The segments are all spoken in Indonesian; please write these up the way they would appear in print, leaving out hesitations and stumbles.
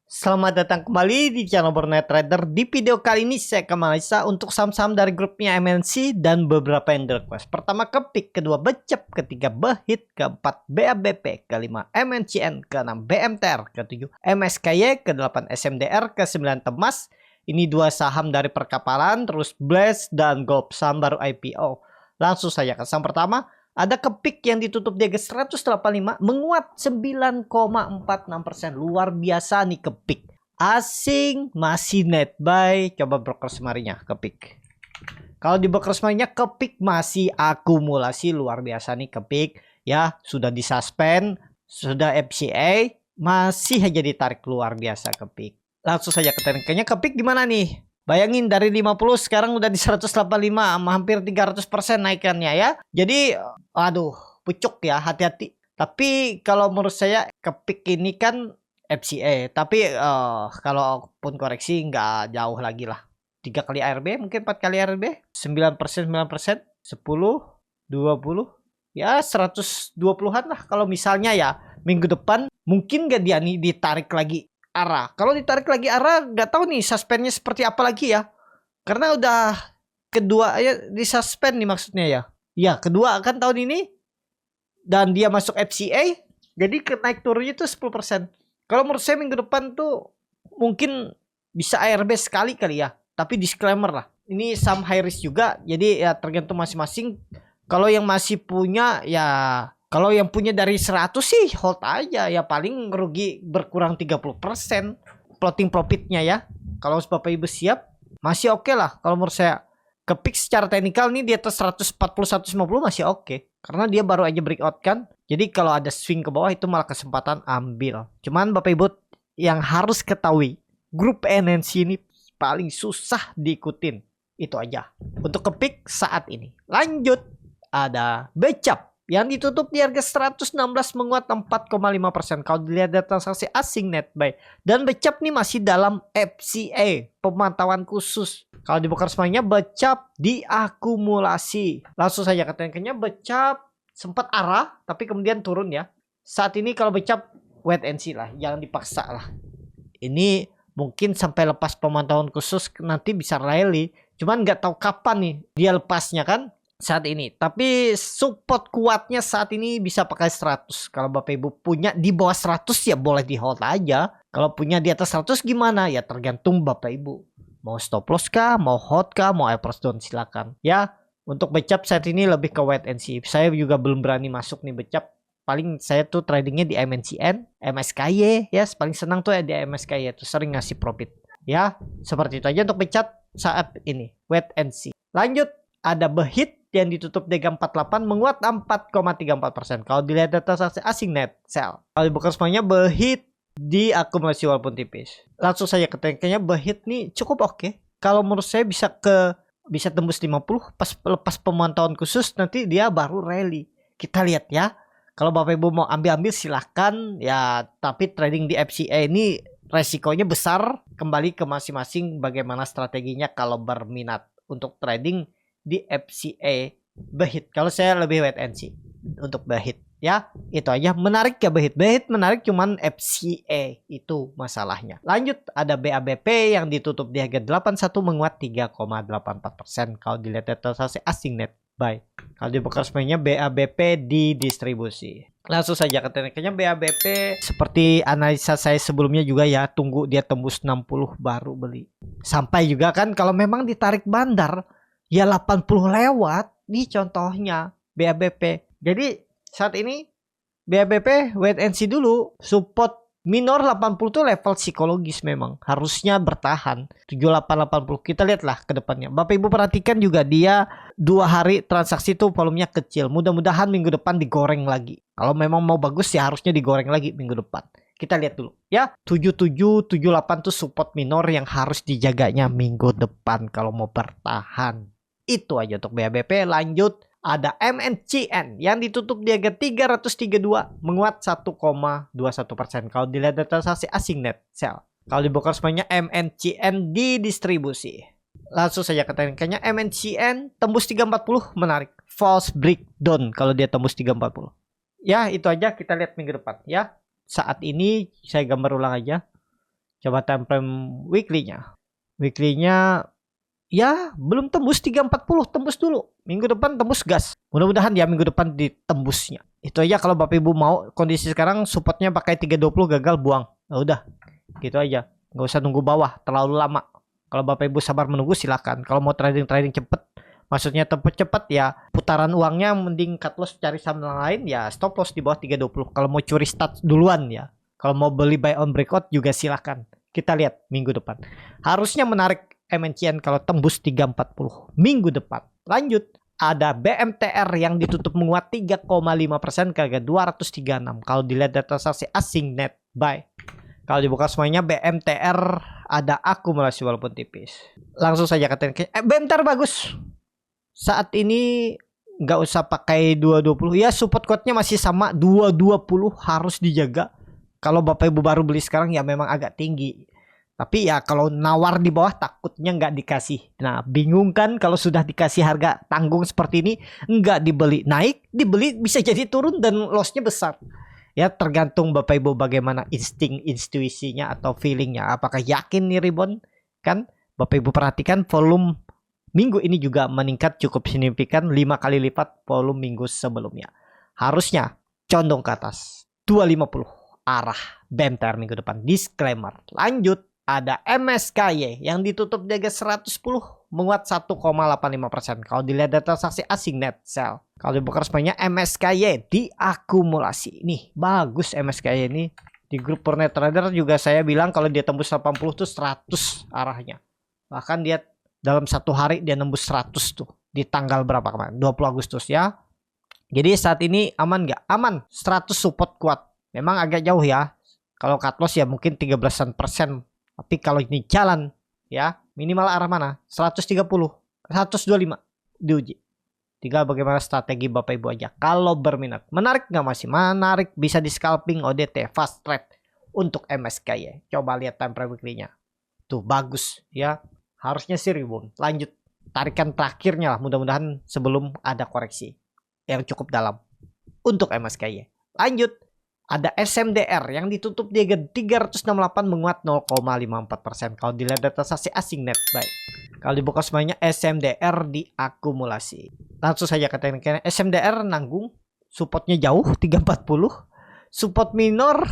Selamat datang kembali di channel Burnet Trader. Di video kali ini saya akan menganalisa untuk saham-saham dari grupnya MNC dan beberapa yang request. Pertama Kepik, kedua Becep, ketiga Behit, keempat BABP, kelima MNCN, keenam BMTR, ketujuh MSKY, kedelapan SMDR, kesembilan Temas. Ini dua saham dari perkapalan, terus Blast dan Gulf, saham baru IPO. Langsung saja ke saham pertama. Ada Kepik yang ditutup di harga 185 menguat 9,46%. Luar biasa nih Kepik. Asing masih net buy. Coba broker semarinya Kepik. Kalau di broker semarinya Kepik masih akumulasi luar biasa nih Kepik. Ya, sudah disuspend, sudah FCA, masih aja ditarik luar biasa Kepik. Langsung saja ke tekniknya. Kepik gimana nih? Bayangin dari 50 sekarang udah di 185 sama hampir 300% naikannya ya. Jadi aduh pucuk ya, hati-hati. Tapi kalau menurut saya Kepik ini kan FCA. Tapi kalaupun koreksi nggak jauh lagi lah. 3 kali ARB, mungkin 4 kali ARB. 9%, 9%, 10, 20. Ya 120-an lah. Kalau misalnya ya minggu depan mungkin nggak dia nih ditarik lagi arah. Kalau ditarik lagi arah nggak tahu nih suspendnya seperti apa lagi ya. Karena udah kedua ya disuspend nih maksudnya ya. Ya kedua kan tahun ini. Dan dia masuk FCA. Jadi naik turunnya itu 10%. Kalau menurut saya minggu depan tuh mungkin bisa ARB sekali kali ya. Tapi disclaimer lah. Ini saham high risk juga. Jadi ya tergantung masing-masing. Kalau yang masih punya ya... Kalau yang punya dari 100 sih hold aja ya, paling rugi berkurang 30% floating profitnya ya. Kalau Bapak Ibu siap masih oke lah kalau menurut saya. Kepik secara teknikal nih di atas 140 150 masih oke. Karena dia baru aja breakout kan. Jadi kalau ada swing ke bawah itu malah kesempatan ambil. Cuman Bapak Ibu yang harus ketahui, grup NNC ini paling susah diikutin. Itu aja untuk Kepik saat ini. Lanjut ada Becap yang ditutup di harga 116 menguat 4,5%. Kalau dilihat data transaksi asing net buy. Dan Becap nih masih dalam FCA, pemantauan khusus. Kalau dibongkar semuanya Becap diakumulasi. Langsung saja katanya Becap sempat arah tapi kemudian turun ya. Saat ini kalau Becap wait and see lah, jangan dipaksa lah. Ini mungkin sampai lepas pemantauan khusus nanti bisa rally. Cuman nggak tahu kapan nih dia lepasnya kan. Saat ini, tapi support kuatnya saat ini bisa pakai 100. Kalau Bapak Ibu punya di bawah 100 ya boleh di hold aja. Kalau punya di atas 100 gimana? Ya tergantung Bapak Ibu. Mau stop loss kah, mau hold kah, mau average down silakan. Ya, untuk Becap saat ini lebih ke wait and see. Saya juga belum berani masuk nih Becap. Paling saya tuh tradingnya di MNCN, MSKY ya. Paling senang tuh ya di MSKY itu sering ngasih profit. Ya, seperti itu aja untuk Becap saat ini. Wait and see. Lanjut ada Behit yang ditutup di 48 menguat 4,34%. Kalau dilihat data transaksi asing net sell. Kalau dibuka semuanya Behit diakumulasi walaupun tipis. Langsung saja ke tekniknya Behit nih cukup oke. Kalau menurut saya bisa tembus 50 pas lepas pemantauan khusus nanti dia baru rally. Kita lihat ya. Kalau Bapak Ibu mau ambil silahkan ya, tapi trading di FCA ini resikonya besar. Kembali ke masing-masing bagaimana strateginya kalau berminat untuk trading di FCA Behit. Kalau saya lebih wait and see untuk Behit ya. Itu aja. Menarik ya Behit. Behit menarik, cuman FCA itu masalahnya. Lanjut ada BABP yang ditutup di harga 81 menguat 3,84%. Kalau dilihat data transaksi asing net buy. Kalau dibuka semuanya BABP di distribusi. Langsung saja ke tekniknya BABP seperti analisa saya sebelumnya juga ya, tunggu dia tembus 60 baru beli. Sampai juga kan kalau memang ditarik bandar ya 80 lewat nih contohnya BABP. Jadi saat ini BABP wait and see dulu. Support minor 80 tuh level psikologis memang. Harusnya bertahan 7880. Kita lihatlah ke depannya. Bapak Ibu perhatikan juga dia 2 hari transaksi tuh volumenya kecil. Mudah-mudahan minggu depan digoreng lagi. Kalau memang mau bagus ya harusnya digoreng lagi minggu depan. Kita lihat dulu ya. 77, 78 tuh support minor yang harus dijaganya minggu depan kalau mau bertahan. Itu aja untuk BABP. Lanjut ada MNCN yang ditutup di harga 332 menguat 1,21%. Kalau dilihat data transaksi asing net sell. Kalau dibongkar semuanya MNCN di distribusi. Langsung saja ke tekniknya MNCN tembus 340 menarik. False breakdown kalau dia tembus 340. Ya itu aja, kita lihat minggu depan ya. Saat ini saya gambar ulang aja. Coba time frame weekly-nya. Weekly-nya ya belum tembus 340, tembus dulu. Minggu depan tembus gas. Mudah-mudahan ya minggu depan ditembusnya. Itu aja kalau Bapak Ibu mau. Kondisi sekarang supportnya pakai 320 gagal buang. Nah, udah. Gitu aja. Nggak usah nunggu bawah terlalu lama. Kalau Bapak Ibu sabar menunggu silakan. Kalau mau trading cepet, maksudnya cepet ya putaran uangnya mending cut loss cari saham lain ya stop loss di bawah 320. Kalau mau curi start duluan ya. Kalau mau beli buy on breakout juga silakan. Kita lihat minggu depan. Harusnya menarik MNCN kalau tembus 340 minggu depan. Lanjut. Ada BMTR yang ditutup menguat 3,5% ke harga 236. Kalau dilihat data transaksi asing net buy. Kalau dibuka semuanya BMTR ada akumulasi walaupun tipis. Langsung saja katakan BMTR bagus. Saat ini nggak usah pakai 220. Ya support quote-nya masih sama 220 harus dijaga. Kalau Bapak Ibu baru beli sekarang ya memang agak tinggi. Tapi ya kalau nawar di bawah takutnya nggak dikasih. Nah bingung kan kalau sudah dikasih harga tanggung seperti ini nggak dibeli. Naik dibeli bisa jadi turun dan lossnya besar. Ya tergantung Bapak Ibu bagaimana intuisinya atau feelingnya. Apakah yakin nih rebound? Kan Bapak Ibu perhatikan volume minggu ini juga meningkat cukup signifikan 5 kali lipat volume minggu sebelumnya. Harusnya condong ke atas 250 arah BMTR minggu depan. Disclaimer. Lanjut. Ada MSKY yang ditutup di harga 110 menguat 1,85%. Kalau dilihat data transaksi asing net sell. Kalau dibuka resminya MSKY diakumulasi. Nih bagus MSKY ini. Di grup Purnet Trader juga saya bilang kalau dia tembus 80 tuh 100 arahnya. Bahkan dia dalam satu hari dia nembus 100 tuh. Di tanggal berapa kemarin? 20 Agustus ya. Jadi saat ini aman nggak? Aman. 100 support kuat. Memang agak jauh ya. Kalau cut loss ya mungkin 13%. Tapi kalau ini jalan ya minimal arah mana? 130, 125 diuji. Tinggal bagaimana strategi Bapak Ibu aja. Kalau berminat, menarik nggak masih? Menarik, bisa di scalping ODT fast trade untuk MSKY. Coba lihat time frame weekly-nya. Tuh bagus ya. Harusnya sih rebound. Lanjut tarikan terakhirnya lah mudah-mudahan sebelum ada koreksi yang cukup dalam untuk MSKY. Lanjut. Ada SMDR yang ditutup di harga 368 menguat 0,54%. Kalau dilihat data transaksi asing net baik. Kalau dibuka semuanya SMDR diakumulasi. Langsung saja katakan SMDR nanggung. Supportnya jauh 340. Support minor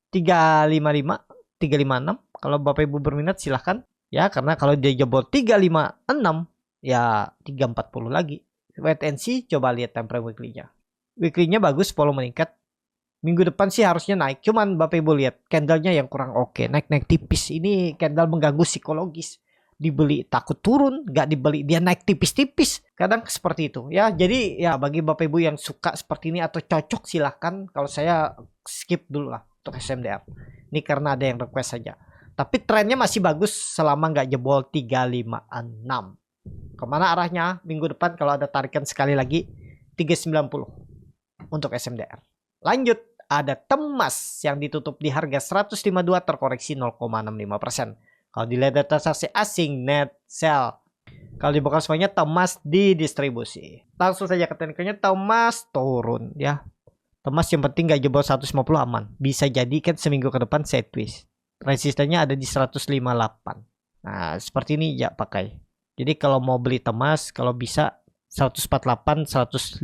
355, 356. Kalau Bapak Ibu berminat silahkan. Ya karena kalau dia jebol 356 ya 340 lagi. Wait and see. Coba lihat time frame weekly-nya. Weekly-nya bagus, volume meningkat. Minggu depan sih harusnya naik. Cuman Bapak Ibu lihat candlenya yang kurang oke. Naik-naik tipis. Ini candle mengganggu psikologis. Dibeli takut turun. Gak dibeli dia naik tipis-tipis. Kadang seperti itu ya. Jadi ya bagi Bapak Ibu yang suka seperti ini atau cocok silahkan. Kalau saya skip dulu lah untuk SMDR. Ini karena ada yang request saja. Tapi trennya masih bagus selama gak jebol 356. Kemana arahnya? Minggu depan kalau ada tarikan sekali lagi 390 untuk SMDR. Lanjut. Ada Temas yang ditutup di harga 152 terkoreksi 0,65%. Kalau dilihat data transaksi asing net sell. Kalau dibuka semuanya Temas didistribusi. Langsung saja ke tekniknya Temas turun ya. Temas yang penting gak jebol 150 aman. Bisa jadi kan seminggu ke depan sideways. Resistennya ada di 158. Nah seperti ini ya pakai. Jadi kalau mau beli Temas kalau bisa 148 150.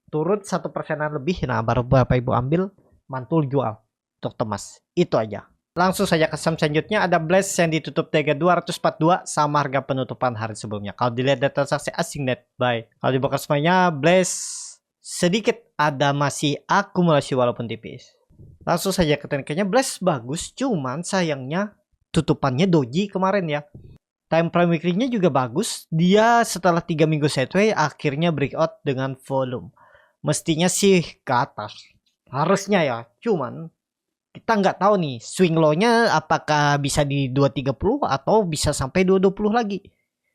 Turun 1%-an lebih. Nah baru Bapak Ibu ambil mantul jual untuk Temas. Itu aja. Langsung saja ke saham selanjutnya ada Bless yang ditutup harga 242 sama harga penutupan hari sebelumnya. Kalau dilihat data transaksi asing net buy. Kalau dibuka semuanya Bless sedikit ada masih akumulasi walaupun tipis. Langsung saja ke tekniknya Bless bagus. Cuman sayangnya tutupannya doji kemarin ya. Time frame weekly-nya juga bagus. Dia setelah 3 minggu sideways akhirnya breakout dengan volume. Mestinya sih ke atas. Harusnya ya. Cuman kita nggak tahu nih swing low-nya apakah bisa di 230 atau bisa sampai 220 lagi.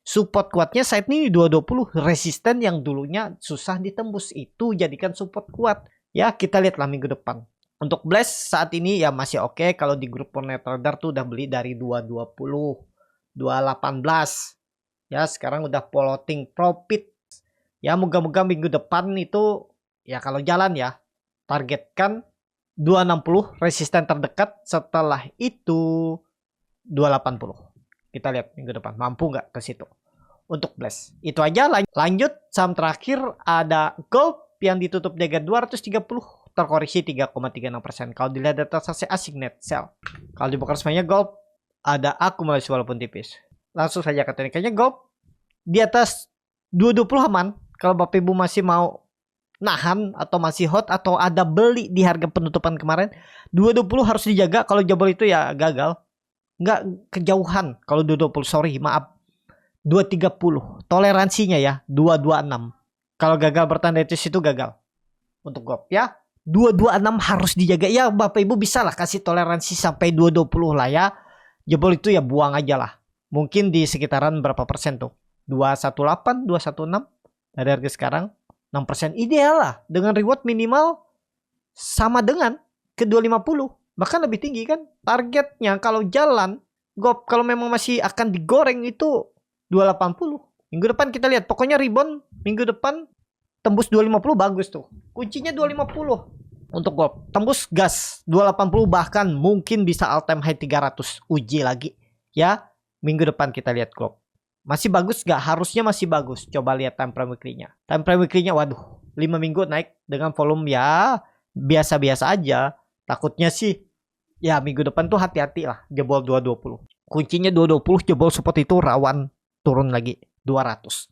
Support kuatnya saat ini 220. Resisten yang dulunya susah ditembus itu jadikan support kuat. Ya kita lihatlah minggu depan. Untuk Bless saat ini ya masih oke. Kalau di grup Purnet Trader tuh udah beli dari 220, 218. Ya sekarang udah floating profit. Ya moga-moga minggu depan itu ya kalau jalan ya targetkan 260 resisten terdekat, setelah itu 280. Kita lihat minggu depan mampu nggak ke situ untuk blast. Itu aja. Lanjut saham terakhir ada gold yang ditutup di harga 230, terkoreksi 3,36%. Kalau dilihat data transaksi asing net sell, kalau dibuka resminya gold ada akumulasi walaupun tipis. Langsung saja ke teknikanya, gold di atas 220 aman. Kalau Bapak Ibu masih mau nahan atau masih hot atau ada beli di harga penutupan kemarin, 220 harus dijaga. Kalau jebol itu ya gagal. Nggak kejauhan kalau 220, sorry maaf. 230 toleransinya ya 226. Kalau gagal bertanda itu situ gagal untuk gold ya. 226 harus dijaga ya. Bapak Ibu bisa lah kasih toleransi sampai 220 lah ya. Jebol itu ya buang aja lah. Mungkin di sekitaran berapa persen tuh? 218, 216 dari harga sekarang 6%. Ideal lah dengan reward minimal sama dengan ke 250, bahkan lebih tinggi kan. Targetnya kalau jalan gold, kalau memang masih akan digoreng itu 280. Minggu depan kita lihat, pokoknya rebound minggu depan tembus 250 bagus tuh. Kuncinya 250 untuk gold. Tembus gas 280, bahkan mungkin bisa all time high 300. Uji lagi ya. Minggu depan kita lihat gold. Masih bagus gak? Harusnya masih bagus. Coba lihat time frame weekly-nya. Time frame weekly-nya waduh, 5 minggu naik dengan volume ya biasa-biasa aja. Takutnya sih ya minggu depan tuh hati-hati lah jebol 220. Kuncinya 220, jebol support itu rawan turun lagi 200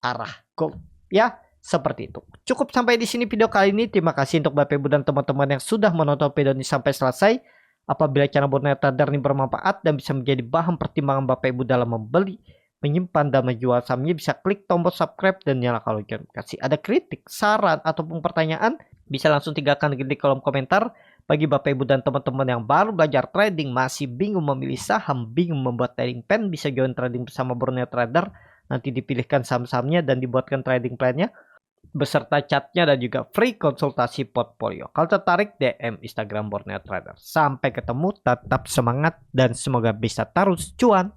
arah gold ya, seperti itu. Cukup sampai di sini video kali ini. Terima kasih untuk Bapak Ibu dan teman-teman yang sudah menonton video ini sampai selesai. Apabila channel Borneo Trader ini bermanfaat dan bisa menjadi bahan pertimbangan Bapak Ibu dalam membeli, menyimpan dan menjual sahamnya, bisa klik tombol subscribe dan nyalakan lonceng notifikasi. Ada kritik, saran ataupun pertanyaan, bisa langsung tinggalkan di kolom komentar. Bagi Bapak Ibu dan teman-teman yang baru belajar trading, masih bingung memilih saham, bingung membuat trading plan, bisa join trading bersama Borneo Trader. Nanti dipilihkan saham-sahamnya dan dibuatkan trading plan-nya beserta chatnya dan juga free konsultasi portfolio. Kalau tertarik, DM Instagram Borneo Trader. Sampai ketemu, tetap semangat dan semoga bisa terus cuan.